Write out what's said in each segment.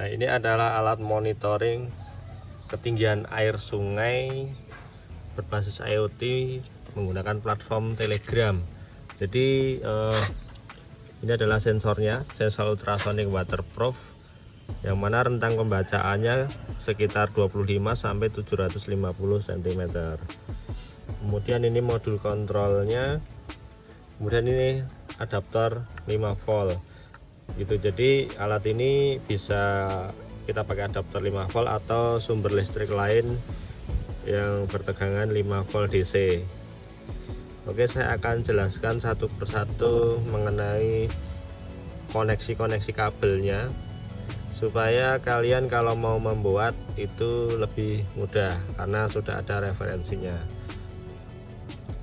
Nah, ini adalah alat monitoring ketinggian air sungai berbasis IoT menggunakan platform Telegram. Jadi ini adalah sensornya, sensor ultrasonic waterproof, yang mana rentang pembacaannya sekitar 25 sampai 750 cm. Kemudian ini modul kontrolnya, kemudian ini adaptor 5 volt gitu. Jadi alat ini bisa kita pakai adaptor 5 volt atau sumber listrik lain yang bertegangan 5 volt DC. Oke, saya akan jelaskan satu persatu mengenai koneksi-koneksi kabelnya supaya kalian kalau mau membuat itu lebih mudah karena sudah ada referensinya.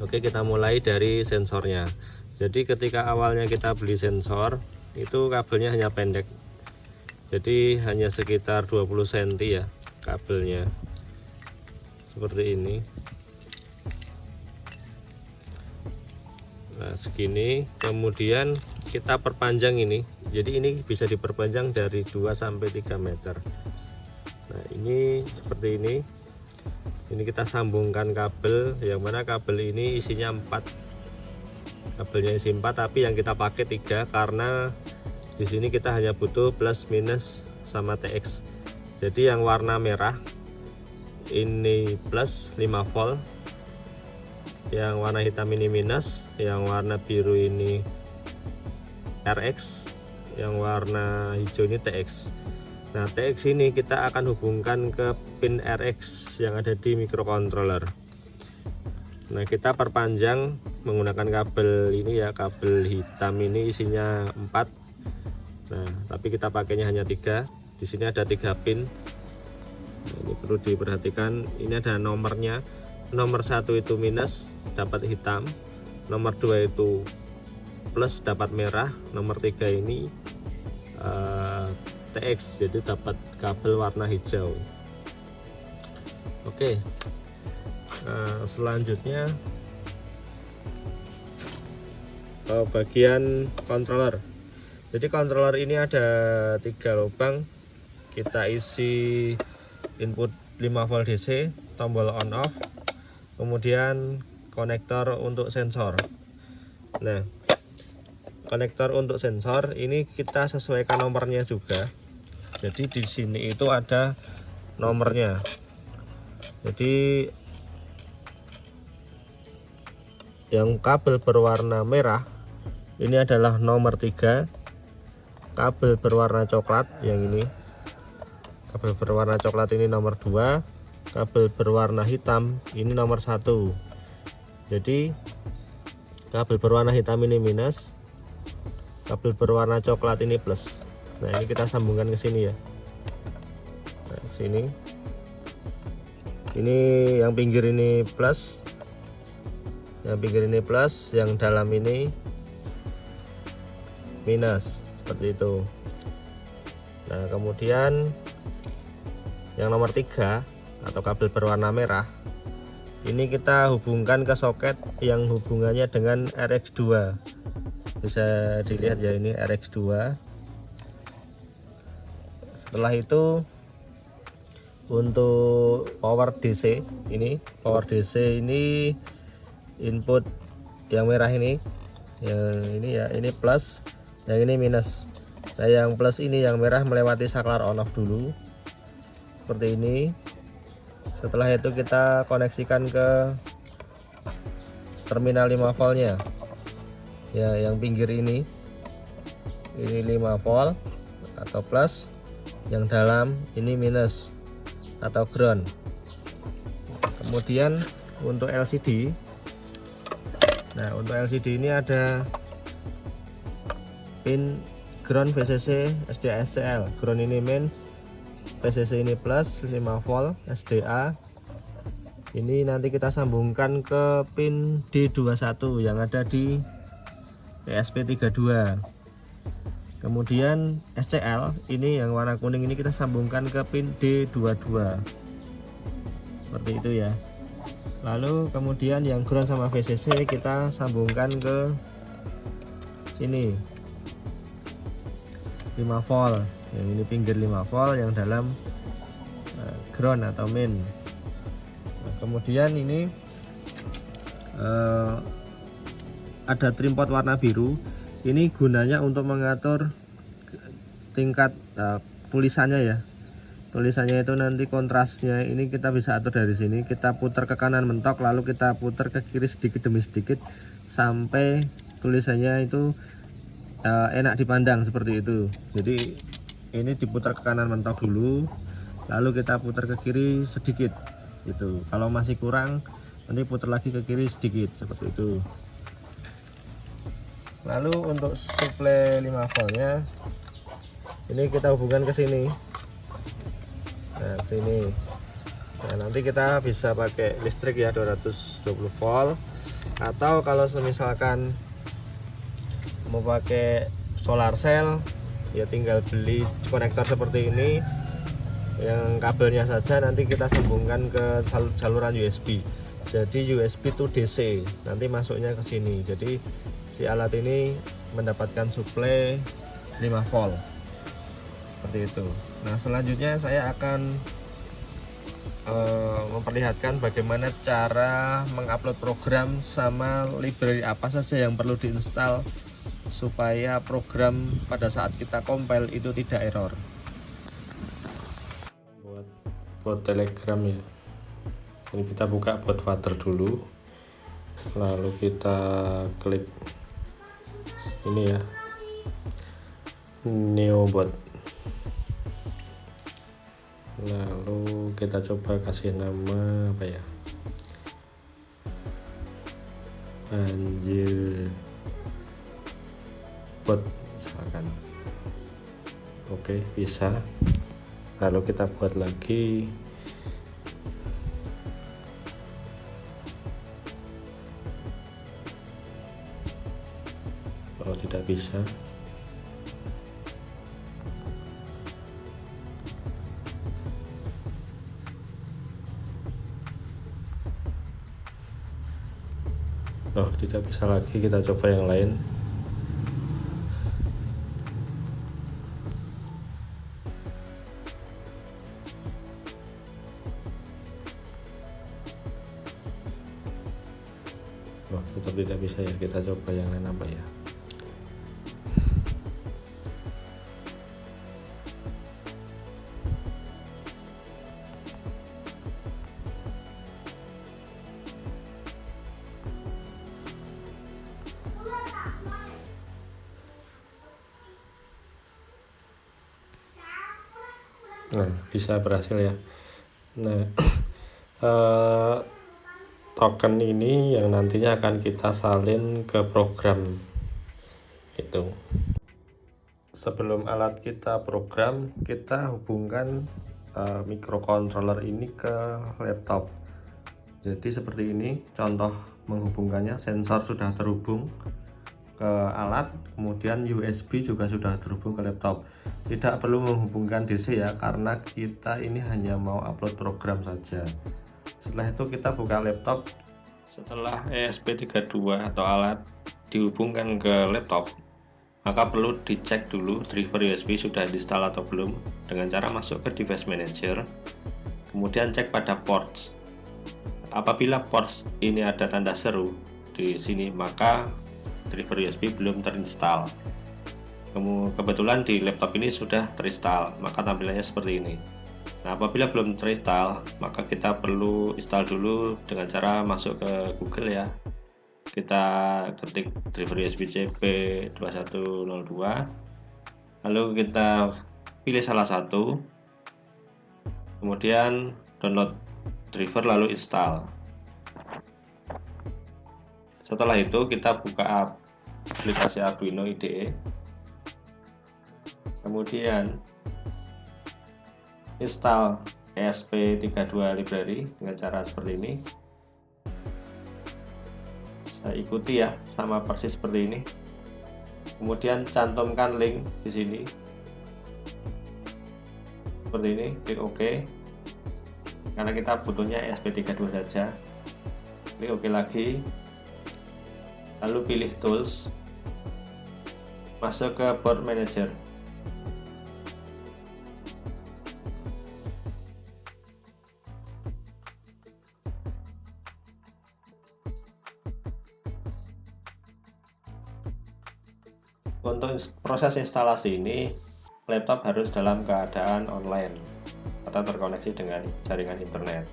Oke, kita mulai dari sensornya. Jadi ketika awalnya kita beli sensor, itu kabelnya hanya pendek, jadi hanya sekitar 20 cm ya kabelnya, seperti ini. Nah, segini. Kemudian kita perpanjang ini, jadi ini bisa diperpanjang dari 2 sampai 3 meter. Nah, ini seperti ini. Ini kita sambungkan kabel, yang mana kabel ini isinya 4. Kabelnya isi 4, tapi yang kita pakai 3 karena di sini kita hanya butuh plus minus sama TX. Jadi yang warna merah ini plus 5 volt, yang warna hitam ini minus, yang warna biru ini RX, yang warna hijau ini TX. Nah, TX ini kita akan hubungkan ke pin RX yang ada di microcontroller. Nah, kita perpanjang menggunakan kabel ini ya, kabel hitam ini isinya 4. Nah, tapi kita pakainya hanya 3. Di sini ada 3 pin. Nah, ini perlu diperhatikan, ini ada nomornya. Nomor 1 itu minus, dapat hitam. Nomor 2 itu plus, dapat merah. Nomor 3 ini TX, jadi dapat kabel warna hijau. Oke. Nah, selanjutnya bagian controller. Jadi controller ini ada 3 lubang. Kita isi input 5 volt DC, tombol on off, kemudian konektor untuk sensor. Nah, konektor untuk sensor ini kita sesuaikan nomornya juga. Jadi di sini itu ada nomornya. Jadi yang kabel berwarna merah ini adalah nomor 3, kabel berwarna coklat yang ini, kabel berwarna coklat ini nomor 2, kabel berwarna hitam ini nomor 1. Jadi kabel berwarna hitam ini minus, kabel berwarna coklat ini plus. Nah, ini kita sambungkan ke sini ya. Nah, sini. Ini yang pinggir ini plus, yang pinggir ini plus, yang dalam ini minus, seperti itu. Nah, kemudian yang nomor 3 atau kabel berwarna merah ini kita hubungkan ke soket yang hubungannya dengan RX2. Bisa dilihat ya, ini RX2. Setelah itu untuk power DC ini, power DC ini input yang merah ini, yang ini ya, ini plus, yang ini minus. Nah, yang plus ini, yang merah melewati saklar on off dulu seperti ini. Setelah itu kita koneksikan ke terminal 5 voltnya ya, yang pinggir ini 5 volt atau plus, yang dalam ini minus atau ground. Kemudian untuk LCD, nah untuk LCD ini ada pin ground VCC SDA/SCL. Ground ini mains, VCC ini plus 5 volt SDA. Ini nanti kita sambungkan ke pin D21 yang ada di ESP32. Kemudian SCL ini yang warna kuning ini kita sambungkan ke pin D22. Seperti itu ya. Lalu kemudian yang ground sama VCC kita sambungkan ke sini. 5 volt, yang ini pinggir 5 volt, yang dalam ground atau main. Nah, kemudian ini ada trimpot warna biru. Ini gunanya untuk mengatur tingkat tulisannya ya. Tulisannya itu nanti kontrasnya ini kita bisa atur dari sini. Kita putar ke kanan mentok, lalu kita putar ke kiri sedikit demi sedikit sampai tulisannya itu enak dipandang seperti itu. Jadi ini diputar ke kanan mentok dulu, lalu kita putar ke kiri sedikit gitu. Kalau masih kurang nanti putar lagi ke kiri sedikit seperti itu. Lalu untuk suplai 5 voltnya ini kita hubungkan ke sini. Nah, sini. Nah, nanti kita bisa pakai listrik ya 220 volt, atau kalau misalkan mau pakai solar cell ya tinggal beli konektor seperti ini, yang kabelnya saja nanti kita sambungkan ke saluran USB. Jadi USB itu DC, nanti masuknya ke sini. Jadi si alat ini mendapatkan suplai 5 volt seperti itu. Nah, selanjutnya saya akan memperlihatkan bagaimana cara mengupload program sama library apa saja yang perlu diinstal supaya program pada saat kita compile itu tidak error. Buat Telegram ya. Ini kita buka bot Water dulu, lalu kita klik ini ya, Neobot. Lalu kita coba kasih nama apa ya, Banjir Bot misalkan. Oke, bisa. Lalu kita buat lagi. Oh, tidak bisa. Oh, tidak bisa lagi, kita coba yang lain. Oh, tetap tidak bisa ya, kita coba yang lain apa ya. Nah, bisa berhasil ya. Nah, token ini yang nantinya akan kita salin ke program itu. Sebelum alat kita program, kita hubungkan microcontroller ini ke laptop. Jadi seperti ini contoh menghubungkannya. Sensor sudah terhubung ke alat, kemudian USB juga sudah terhubung ke laptop. Tidak perlu menghubungkan DC ya, karena kita ini hanya mau upload program saja. Setelah itu kita buka laptop. Setelah ESP32 atau alat dihubungkan ke laptop, maka perlu dicek dulu driver USB sudah diinstal atau belum dengan cara masuk ke device manager, kemudian cek pada ports. Apabila ports ini ada tanda seru di sini, maka driver USB belum terinstall. Kebetulan di laptop ini sudah terinstall, maka tampilannya seperti ini. Nah, apabila belum terinstall, maka kita perlu install dulu dengan cara masuk ke Google ya. Kita ketik driver USB CP2102, lalu kita pilih salah satu, kemudian download driver lalu install. Setelah itu kita buka aplikasi Arduino IDE, kemudian install ESP32 library dengan cara seperti ini. Saya ikuti ya, sama persis seperti ini. Kemudian cantumkan link di sini seperti ini, klik OK karena kita butuhnya ESP32 saja. Klik OK lagi, lalu pilih tools, masuk ke board manager. Untuk proses instalasi ini, laptop harus dalam keadaan online atau terkoneksi dengan jaringan internet.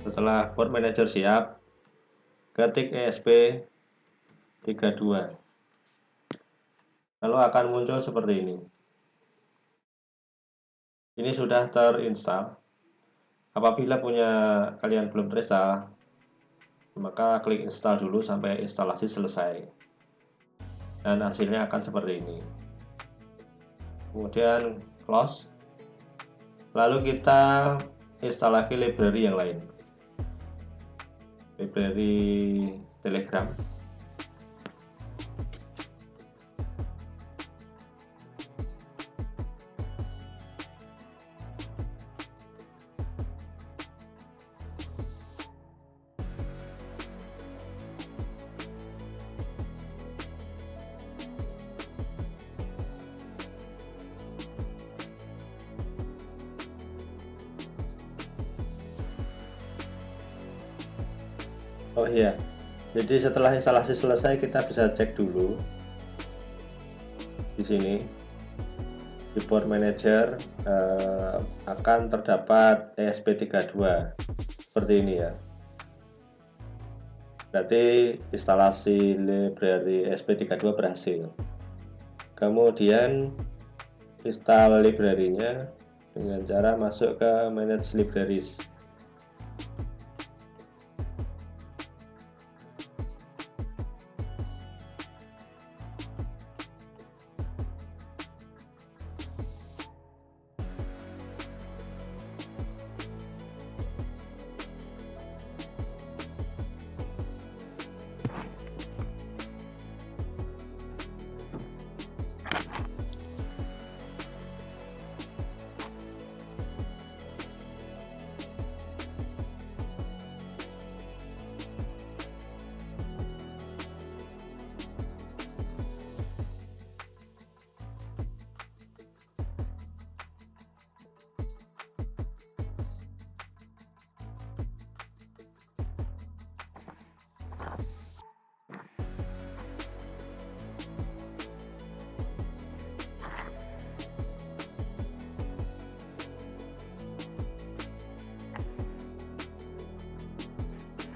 Setelah board manager siap, ketik ESP32. Lalu akan muncul seperti ini. Ini sudah terinstall. Apabila kalian belum terinstall, maka klik install dulu sampai instalasi selesai. Dan hasilnya akan seperti ini. Kemudian close. Lalu kita install lagi library yang lain. Library Telegram. Oh iya, jadi setelah instalasi selesai kita bisa cek dulu di sini di board manager akan terdapat ESP32 seperti ini ya. Berarti instalasi library ESP32 berhasil. Kemudian install library-nya dengan cara masuk ke manage libraries.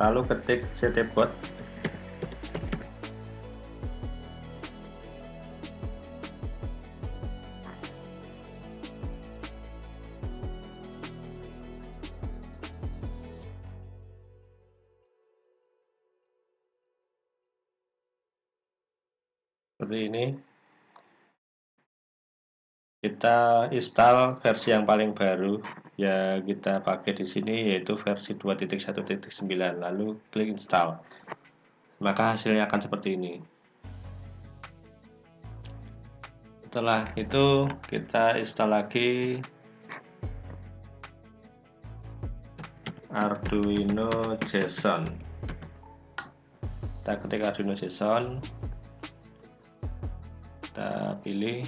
Lalu ketik ctbot. Seperti ini. Kita install versi yang paling baru ya, kita pakai di sini yaitu versi 2.1.9, lalu klik install. Maka hasilnya akan seperti ini. Setelah itu kita install lagi Arduino JSON. Kita ketik Arduino JSON, kita pilih.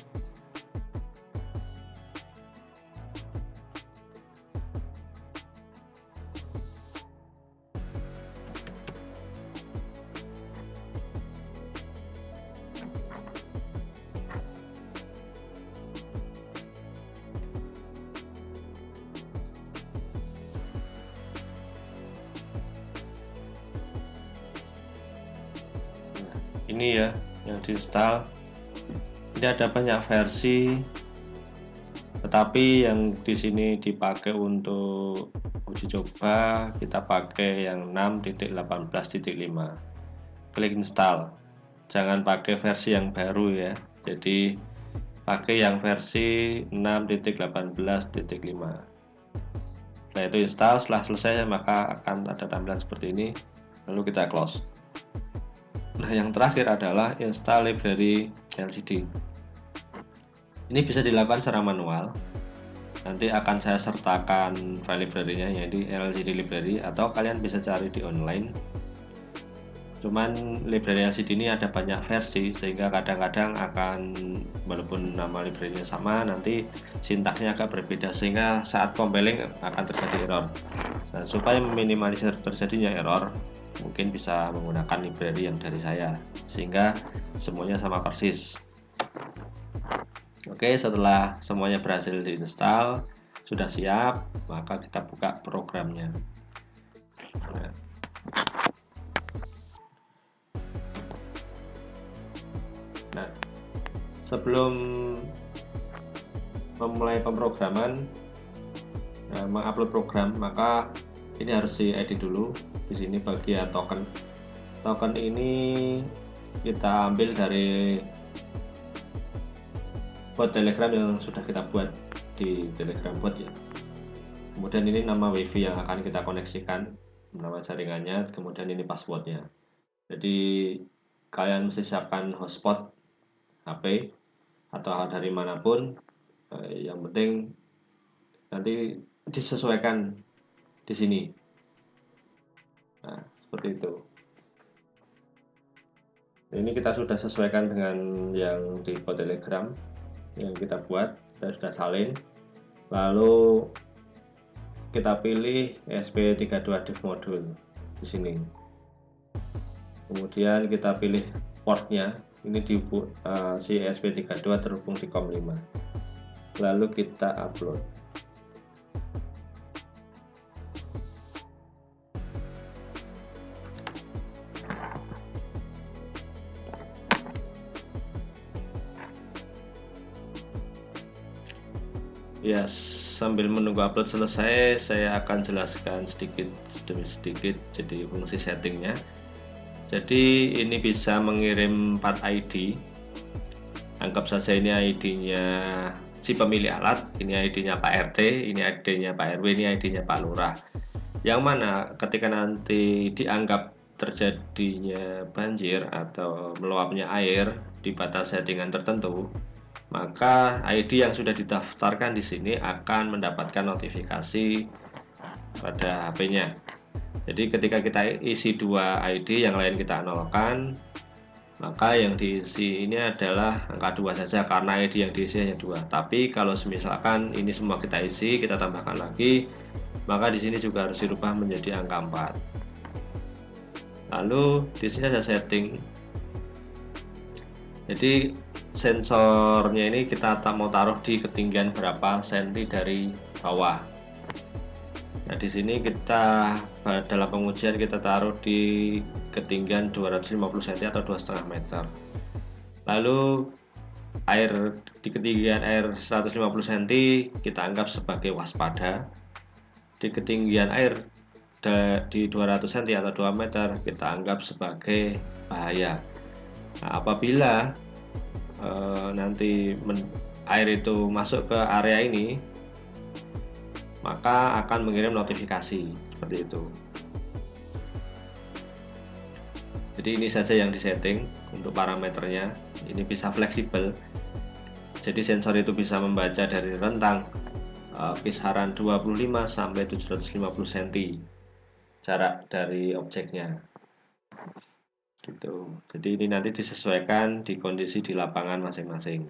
Ini ya yang diinstal. Ini ada banyak versi, tetapi yang di sini dipakai untuk uji coba kita pakai yang 6.18.5. Klik install. Jangan pakai versi yang baru ya. Jadi pakai yang versi 6.18.5. Setelah itu install, setelah selesai maka akan ada tampilan seperti ini. Lalu kita close. Nah, yang terakhir adalah install library LCD. Ini bisa dilakukan secara manual. Nanti akan saya sertakan file library-nya, yaitu LCD library, atau kalian bisa cari di online. Cuman library LCD ini ada banyak versi, sehingga kadang-kadang akan, walaupun nama library-nya sama, nanti sintaksnya agak berbeda, sehingga saat compiling akan terjadi error. Nah, supaya meminimalisir terjadinya error, mungkin bisa menggunakan library yang dari saya, sehingga semuanya sama persis. Oke, setelah semuanya berhasil diinstal, sudah siap, maka kita buka programnya. Nah, sebelum memulai pemrograman, mengupload program, maka ini harus diedit dulu. Di sini bagian token. Token ini kita ambil dari bot Telegram yang sudah kita buat di Telegram bot ya. Kemudian ini nama WiFi yang akan kita koneksikan, nama jaringannya, kemudian ini passwordnya. Jadi kalian mesti siapkan hotspot HP atau dari manapun, yang penting nanti disesuaikan di sini. Nah, seperti itu. Ini kita sudah sesuaikan dengan yang di bot Telegram yang kita buat, kita sudah salin. Lalu kita pilih ESP32 Dev Module di sini. Kemudian kita pilih portnya, ini di si ESP32 terhubung di COM5. Lalu kita upload. Ya, sambil menunggu upload selesai, saya akan jelaskan sedikit demi sedikit jadi fungsi settingnya. Jadi ini bisa mengirim 4 ID. Anggap saja ini ID-nya si pemilik alat, ini ID-nya Pak RT, ini ID-nya Pak RW, ini ID-nya Pak Lurah. Yang mana ketika nanti dianggap terjadinya banjir atau meluapnya air di batas settingan tertentu, maka ID yang sudah didaftarkan di sini akan mendapatkan notifikasi pada HP-nya. Jadi ketika kita isi 2 ID, yang lain kita nolkan, maka yang diisi ini adalah angka 2 saja karena ID yang diisi hanya 2. Tapi kalau misalkan ini semua kita isi, kita tambahkan lagi, maka di sini juga harus dirubah menjadi angka 4. Lalu di sini ada setting. Jadi sensornya ini kita mau taruh di ketinggian berapa senti dari bawah. Nah, di sini kita dalam pengujian kita taruh di ketinggian 250 cm atau 2,5 meter. Lalu air di ketinggian air 150 cm kita anggap sebagai waspada. Di ketinggian air di 200 cm atau 2 meter kita anggap sebagai bahaya. Nah, apabila nanti air itu masuk ke area ini, maka akan mengirim notifikasi seperti itu. Jadi ini saja yang disetting untuk parameternya. Ini bisa fleksibel. Jadi sensor itu bisa membaca dari rentang kisaran 25 sampai 750 cm jarak dari objeknya. Gitu. Jadi ini nanti disesuaikan di kondisi di lapangan masing-masing.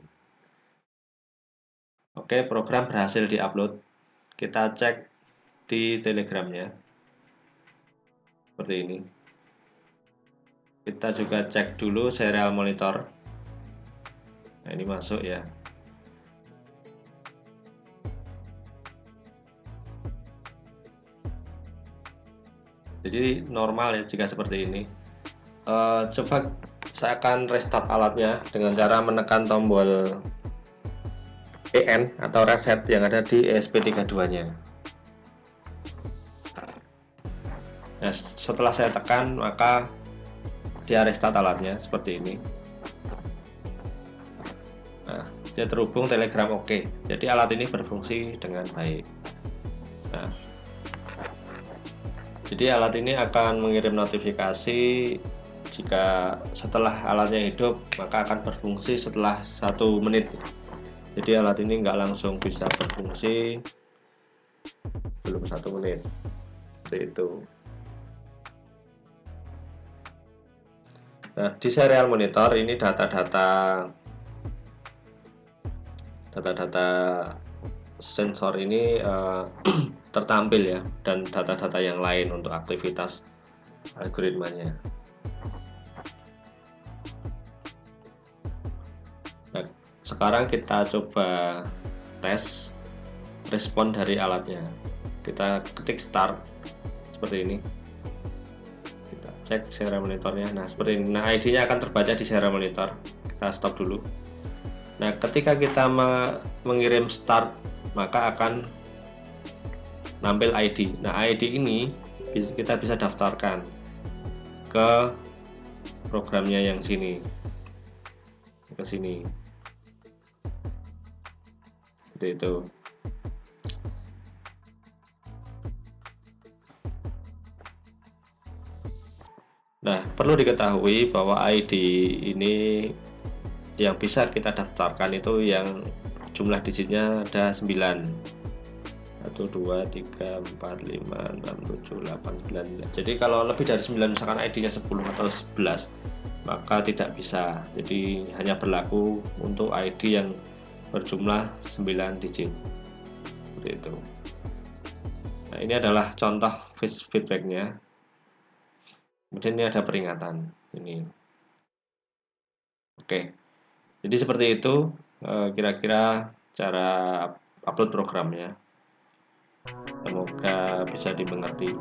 Oke, program berhasil diupload. Kita cek di Telegramnya seperti ini. Kita juga cek dulu serial monitor. Nah, ini masuk ya. Jadi normal ya jika seperti ini. Coba saya akan restart alatnya dengan cara menekan tombol EN atau reset yang ada di ESP32-nya. Nah, setelah saya tekan, maka dia restart alatnya seperti ini. Nah, dia terhubung Telegram oke. Jadi alat ini berfungsi dengan baik. Nah, jadi alat ini akan mengirim notifikasi jika setelah alatnya hidup, maka akan berfungsi setelah 1 menit. Jadi alat ini nggak langsung bisa berfungsi belum 1 menit, seperti itu. Nah, di serial monitor ini data-data sensor ini tertampil ya, dan data-data yang lain untuk aktivitas algoritmanya. Nah, sekarang kita coba tes respon dari alatnya. Kita ketik start seperti ini. Kita cek serial monitornya. Nah, seperti ini. Nah, ID-nya akan terbaca di serial monitor. Kita stop dulu. Nah, ketika kita mengirim start, maka akan nampil ID. Nah, ID ini kita bisa daftarkan ke programnya yang sini, ke sini, seperti itu. Nah, perlu diketahui bahwa ID ini yang bisa kita daftarkan itu yang jumlah digitnya ada 9. 1, 2, 3, 4, 5, 6, 7, 8, 9. Jadi kalau lebih dari 9, misalkan ID-nya 10 atau 11, maka tidak bisa. Jadi hanya berlaku untuk ID yang berjumlah 9 digit. Seperti itu. Nah, ini adalah contoh feedbacknya. Kemudian ini ada peringatan. Ini. Oke. Jadi seperti itu kira-kira cara upload programnya. Semoga bisa dimengerti.